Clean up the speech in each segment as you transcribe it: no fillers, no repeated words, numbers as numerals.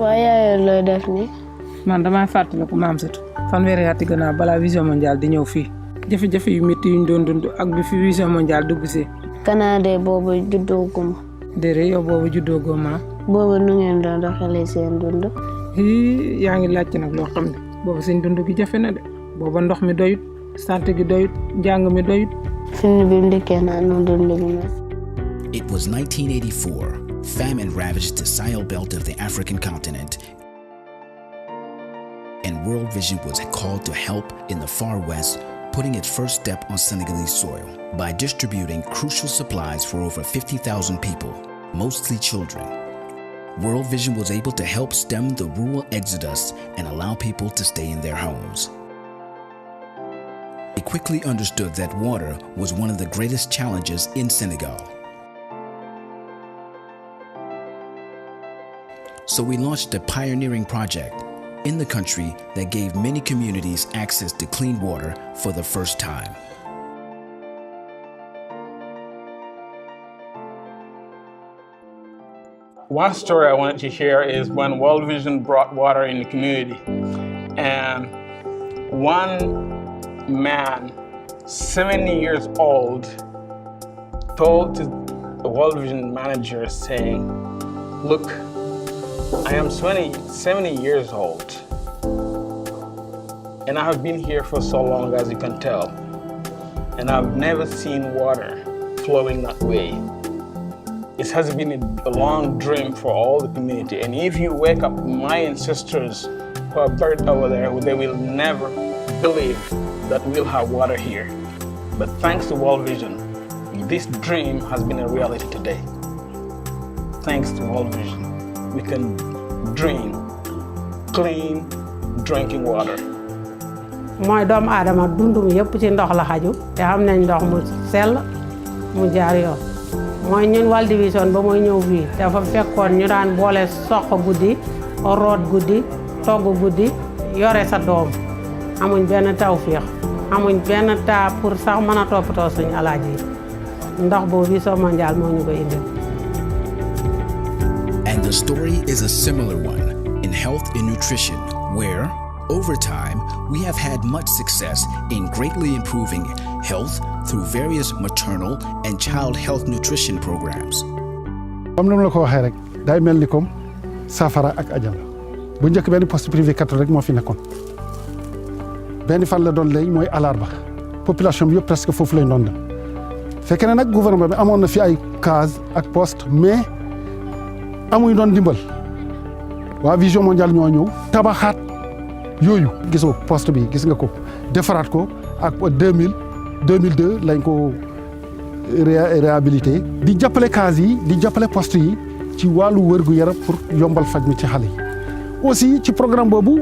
waaye looy def ni man damay fàttaliku maam Satu fanweeri at gannaaw balaa vision mondiale di ñëw fii jafe-jafe yu métti yuñ doon dund ak bi fi vision mondiale dugg si. Canada boobu juddooguma. déedéet yow boobu juddoogoo ma. boobu nu ngeen doon doxalee seen dund. yaa ngi laajte nag loo xam ne boobu seen dund gi jafe na de booba ndox mi doyut santé gi doyut njàng mi doyut. film bi mu ndikkee naa nu dund gi mel. It was 1984. Famine ravaged the Sahel belt of the African continent, and World Vision was called to help in the far west, putting its first step on Senegalese soil by distributing crucial supplies for over 50,000 people, mostly children. World Vision was able to help stem the rural exodus and allow people to stay in their homes. They quickly understood that water was one of the greatest challenges in Senegal. So we launched a pioneering project in the country that gave many communities access to clean water for the first time. One story I wanted to share is when World Vision brought water in the community, and one man, 70 years old, told the World Vision manager saying, "Look, I am 70 years old, and I have been here for so long, as you can tell, and I've never seen water flowing that way. It has been a long dream for all the community, and if you wake up my ancestors who are buried over there, they will never believe that we'll have water here. But thanks to World Vision, this dream has been a reality today. Thanks to World Vision, we can dream clean drinking water." mooy doomu aadama dundum yëpp ci ndox la xaju te xam nañ ndox mu sell mu jaar yoon mooy ñun World Vision ba mooy ñëw fii dafa fekkoon ñu daan boole soq guddi root guddi togg guddi yore sa doom amuñ benn tawféex amuñ benn taa pour sax mën a toppatoo suñu alaaji ndox boobu Vision mondiale moo ñu ko indil. And the story is a similar one in health and nutrition, where, over time, we have had much success in greatly improving health through various maternal and child health nutrition programs. comme ni ma la ko waxee rek day mel ni comme safara ak ajal bu njëkk benn poste privé catholique rek moo fi nekkoon benn fan la doon léegi mooy alarba population bi yëpp presque foofu lay doon dem fekk na nag gouvernement bi amoon na fi ay case ak poste mais amuñ doon dimbal waa Vision mondiale ñoo ñëw tabaxaat yooyu gis nga poste bi gis nga ko defaraat ko ak 2002 lañ ko réhabilité di jàppale case yi di jàppale poste yi ci wàllu wërgu yaram pour yombal faj mi ci xale yi aussi ci programme boobu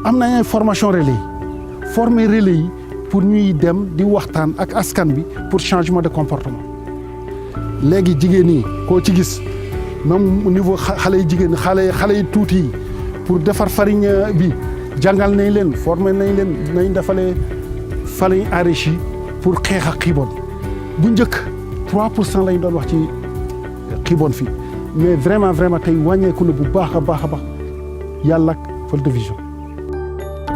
am nañ ay formation relais yi former relais yi pour ñuy dem di waxtaan ak askan bi pour changement de comportement léegi jigéen yi koo ci gis même au niveau xale yi jigéen xale yi tuuti yi pour defar farine bi jàngal nañ leen former nañ leen nañ defalee farine enrichie pour xeex ak xiibon bu njëkk 3% lañ doon wax ci xiibon fii mais vraiment tey wàññeeku na bu baax a baax yàlla ak World Vision.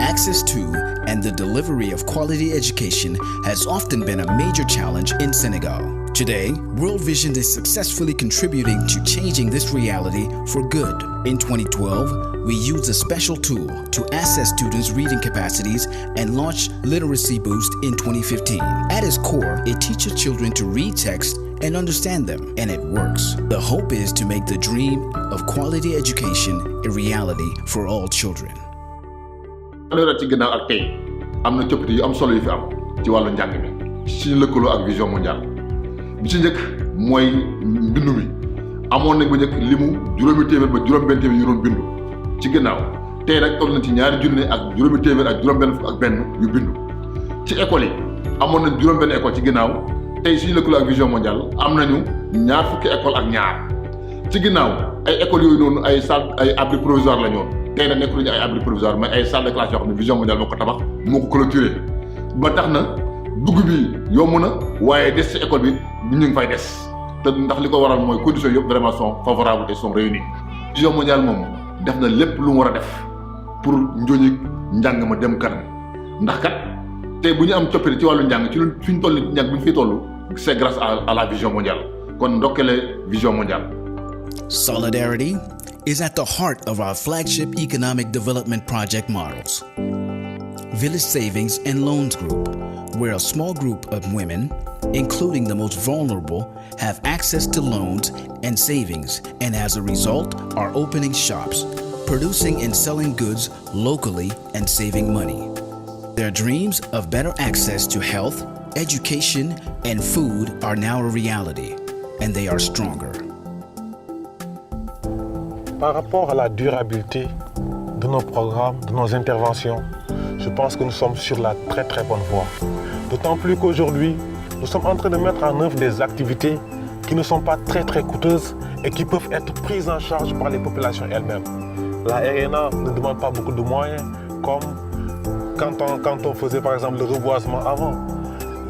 Access to and the delivery of quality education has often been a major challenge in Senegal. Today, World Vision is successfully contributing to changing this reality for good. In 2012, we used a special tool to assess students' reading capacities and launched Literacy Boost in 2015. At its core, it teaches children to read text and understand them, and it works. The hope is to make the dream of quality education a reality for all children. ci ginnaaw ak tey am na coppite yu am solo yu fi am ci wàllu njàng mi ci lëkkaloo ak Vision mondiale bi ci njëkk mooy mbindu mi amoon nañ ba njëkk limu juróomi téeméer ba juróom-benn téeméer yu doon bindu ci ginnaaw tey nag toll nañ ci ñaari junne ak juróomi téeméer ak juróom-benn fukk ak benn yu bindu ci école yi amoon nañ juróom-benn école ci ginnaaw tey suñu lëkkaloo ak Vision mondiale am nañu ñaar fukki école ak ñaar ci ginnaaw ay écoles yooyu noonu ay salle ay abri provisoire la ñoon tey nag nekk nañu ay abri provisoire mais ay salle de classe yoo xam ne Vision mondiale moo ko tabax moo ko clôturé ba tax na dugg bi yomb na waaye des ci école bi ñu ngi fay des te ndax li ko waral mooy conditions yëpp vraiment sont favorables et sont réunies. Vision mondiale moom def na lépp lu mu war a def pour njóoñi njàng ma dem kanam ndax kat tey bu ñu am coppite ci wàllu njàng ci lu fi ñu toll nii njàng bu ñu fiy toll c'est grâce à la vision mondiale kon ndokkale vision mondiale. Solidarity is at the heart of our flagship economic development project models. Village Savings and Loans Group, where a small group of women, including the most vulnerable, have access to loans and savings, and as a result are opening shops, producing and selling goods locally and saving money. Their dreams of better access to health, education, and food are now a reality, and they are stronger. Par rapport à la durabilité de nos programmes, de nos interventions, je pense que nous sommes sur la très très bonne voie. D'autant plus qu'aujourd'hui, nous sommes en train de mettre en œuvre des activités qui ne sont pas très très coûteuses et qui peuvent être prises en charge par les populations elles-mêmes. La RNA ne demande pas beaucoup de moyens, comme quand on faisait par exemple le reboisement avant.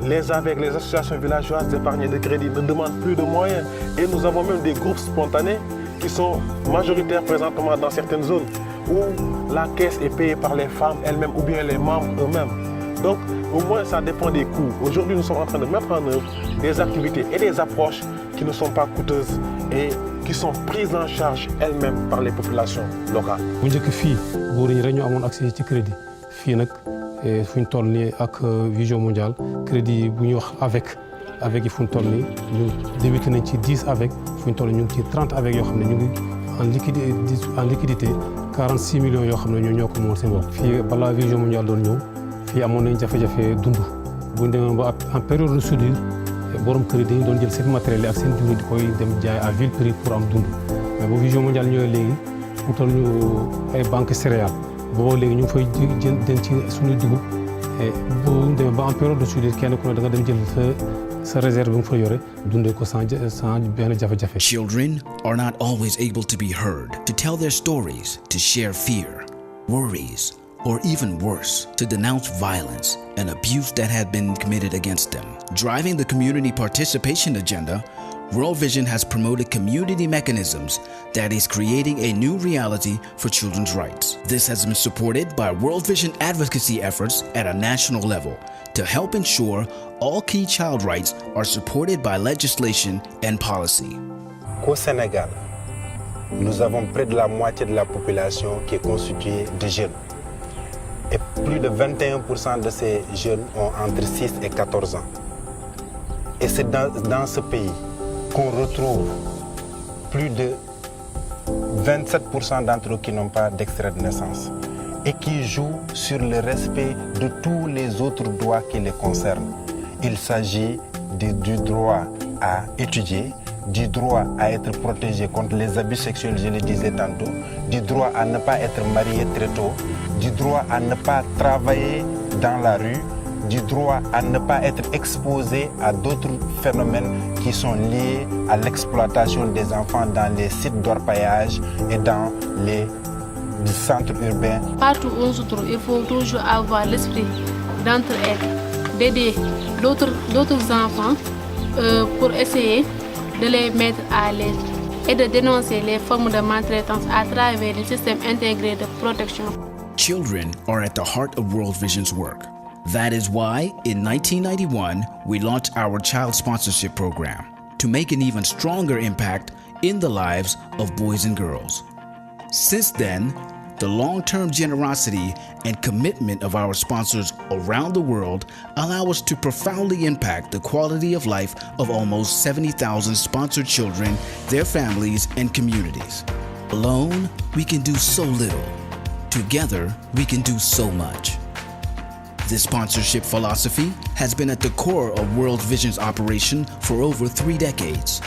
Les AVEC, les associations villageoises d'épargne et de crédit, ne demandent plus de moyens. Et nous avons même des groupes spontanés qui sont majoritaires présentement dans certaines zones où la caisse est payée par les femmes elles-mêmes ou bien les membres eux-mêmes. Donc au moins ça dépend des coûts. Aujourd'hui nous sommes en train de mettre en œuvre des activités et des approches qui ne sont pas coûteuses et qui sont prises en charge elles-mêmes par les populations locales. bu njëkk fii góor ñi rek ñu amoon accès ci crédit fii nag fu ñu toll nii ak vision mondiale crédit bu ñuy wax avec yi fu ñu toll nii ñu débuté nañ ci 10 avec fu ñu toll ñu ngi ci 30 avec yoo xam ne ñu ngi en liquidité 46 millions yoo xam ne ñoo ko moom seen bopp. fii balaa vision mondiale doon ñëw fii amoon nañ jafe-jafe dund bu ñu demee ba en période de soudure borom kër yi dañu doon jël seen matériel yi ak seen jur di koy dem jaay à vil prix pour am dund mais bu vision mondiale ñëwee léegi utal ñu ay banques céréales boobu léegi ñu ngi fay jënd ci suñuy dugub bu ñu demee ba en période de soudure kenn ku ne da nga dem jël sa réserve bi nga fa yore dundee ko sans benn jafe-jafe. Children are not always able to be heard, to tell their stories, to share fear, worries, or even worse, to denounce violence and abuse that had been committed against them. Driving the community participation agenda, World Vision has promoted community mechanisms that is creating a new reality for children's rights. This has been supported by World Vision advocacy efforts at a national level to help ensure all key child rights are supported by legislation and policy. Au Sénégal, nous avons près de la moitié de la population qui est constituée de jeunes. Et plus de 21% de ces jeunes ont entre 6 et 14 ans. Et c'est dans ce pays qu'on retrouve plus de 27% d'entre eux qui n'ont pas d'extrait de naissance et qui jouent sur le respect de tous les autres droits qui les concernent. Il s'agit du droit à étudier, du droit à être protégé contre les abus sexuels, je le disais tantôt, du droit à ne pas être marié très tôt, du droit à ne pas travailler dans la rue, du droit à ne pas être exposé à d'autres phénomènes qui sont liés à l'exploitation des enfants dans les sites d'orpaillage et dans les centres urbains. Partout où on se trouve, il faut toujours avoir l'esprit d'entraide, d'aider d'autres enfants pour essayer de les mettre à l'aise et de dénoncer les formes de maltraitance à travers le système intégré de protection. Children are at the heart of World Vision's work. That is why, in 1991, we launched our child sponsorship program to make an even stronger impact in the lives of boys and girls. Since then, the long-term generosity and commitment of our sponsors around the world allow us to profoundly impact the quality of life of almost 70,000 sponsored children, their families, and communities. Alone, we can do so little. Together, we can do so much. This sponsorship philosophy has been at the core of World Vision's operation for over 3 decades.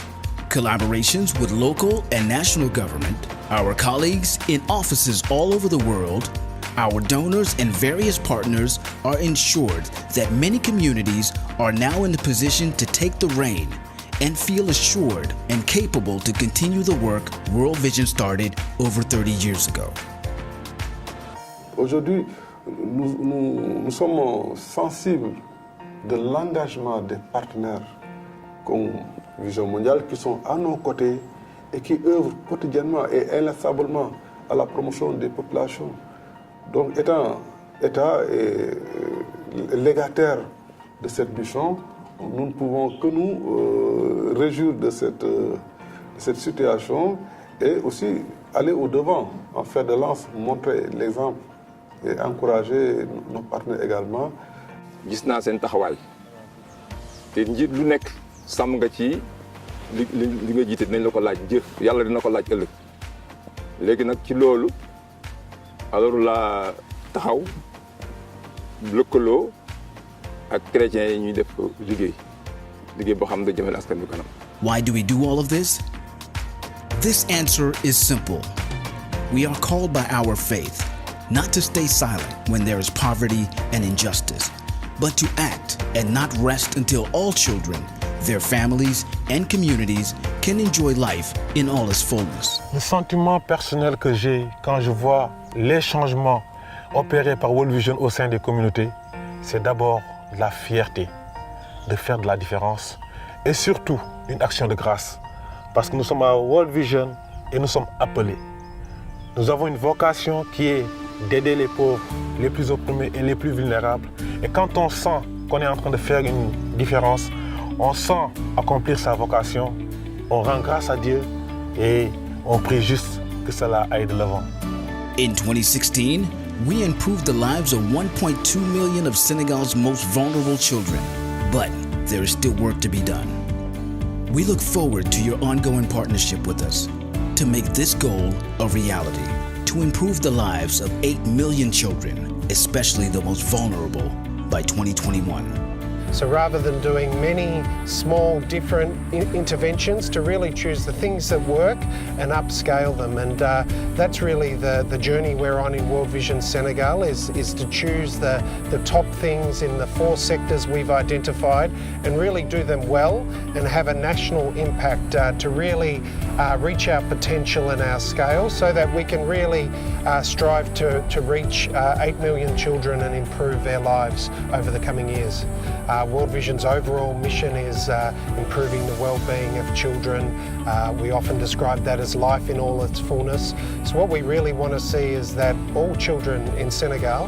Collaborations with local and national government, our colleagues in offices all over the world, our donors and various partners are ensured that many communities are now in the position to take the reign and feel assured and capable to continue the work World Vision started over 30 years ago. Aujourd'hui, nous sommes sensibles de l'engagement des partenaires comme Vision Mondiale qui sont à nos côtés et qui œuvrent quotidiennement et inlassablement à la promotion des populations. Donc étant État et légataire de cette mission, nous ne pouvons que nous réjouir de cette situation et aussi aller au-devant, en faire de lance, montrer l'exemple et encourager nos partenaires également. gis naa seen taxawaay te njiit lu nekk sàmm nga ci li nga jiite dinañ la ko laaj jëf yàlla dina ko laaj ëllëg léegi nag ci loolu alors la taxaw lëkkaloo ak chrétiens yi ñuy def liggéey boo xam ne da jëmale askan bi kanam. Why do we do all of this? This answer is simple. We are called by our faith not to stay silent when there is poverty and injustice, but to act and not rest until all children, their families, and communities can enjoy life in all its fullness. Le sentiment personnel que j'ai quand je vois les changements opérés par World Vision au sein des communautés, c'est d'abord la fierté de faire de la différence et surtout une action de grâce. Parce que nous sommes à World Vision et nous sommes appelés. Nous avons une vocation qui est d'aider les pauvres, les plus opprimés et les plus vulnérables. Et quand on sent qu'on est en train de faire une différence, on sent accomplir sa vocation, on rend grâce à Dieu et on prie juste que cela aille de l'avant. In 2016, we improved the lives of 1.2 million of Senegal's most vulnerable children. But there is still work to be done. We look forward to your ongoing partnership with us to make this goal a reality, to improve the lives of 8 million children, especially the most vulnerable, by 2021. So rather than doing many small different interventions, to really choose the things that work and upscale them. And that's really the journey we're on in World Vision Senegal is to choose the top things in the 4 sectors we've identified and really do them well and have a national impact to really reach our potential and our scale so that we can really strive to reach 8 million children and improve their lives over the coming years. World Vision's overall mission is improving the well-being of children. We often describe that as life in all its fullness. So what we really want to see is that all children in Senegal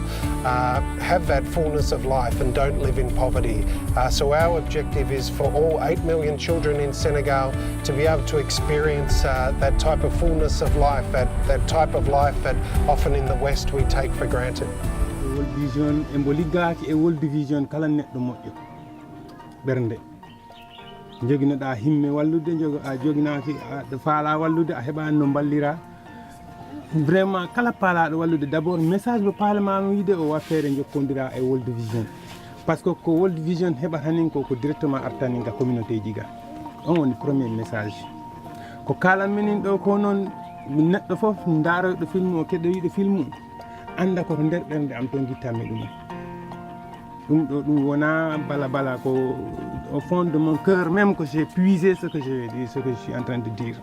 have that fullness of life and don't live in poverty. So our objective is for all 8 million children in Senegal to be able to experience that type of fullness of life, that type of life that often in the West we take for granted. World Vision e mbo liggaaki e World Vision kala neɗɗo moƴƴo ɓernde joginoɗa himme wallude a joginaaki aɗa faala wallude a heɓani no ballira vraiment kala paalaɗo wallude d' abord message mo paalemano yiide o waffere jokkodira e World Vision par ce que ko World Vision heɓata nin ko directement artanin ka communauté ji ga on woni premier message ko kalanminin ɗo ko noon neɗɗo fof daaroyɗo film o keɗoyiɗo film anda ko nder ɓernde am to guittammi ɗum ɗo ɗum wona bala ko au fond de mon cœur même que j'ai puisé ce que je dis, ce que je suis en train de dire.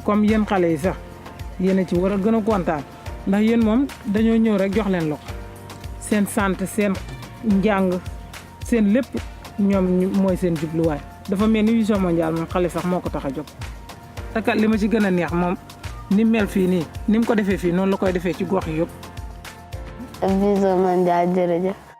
comme yéen xale yi sax yéen a ci war a gën a kontaan ndax yéen moom dañoo ñëw rek jox leen loxo seen santé seen njàng seen lépp ñoom mooy seen jubluwaay dafa mel ni Vision Mondiale moom xale sax moo ko tax a jóg. te kat li ma ci gën a neex moom ni mel fii nii ni mu ko defee fii noonu la koy defee ci gox yi yëpp. Vision Mondiale jërëjëf.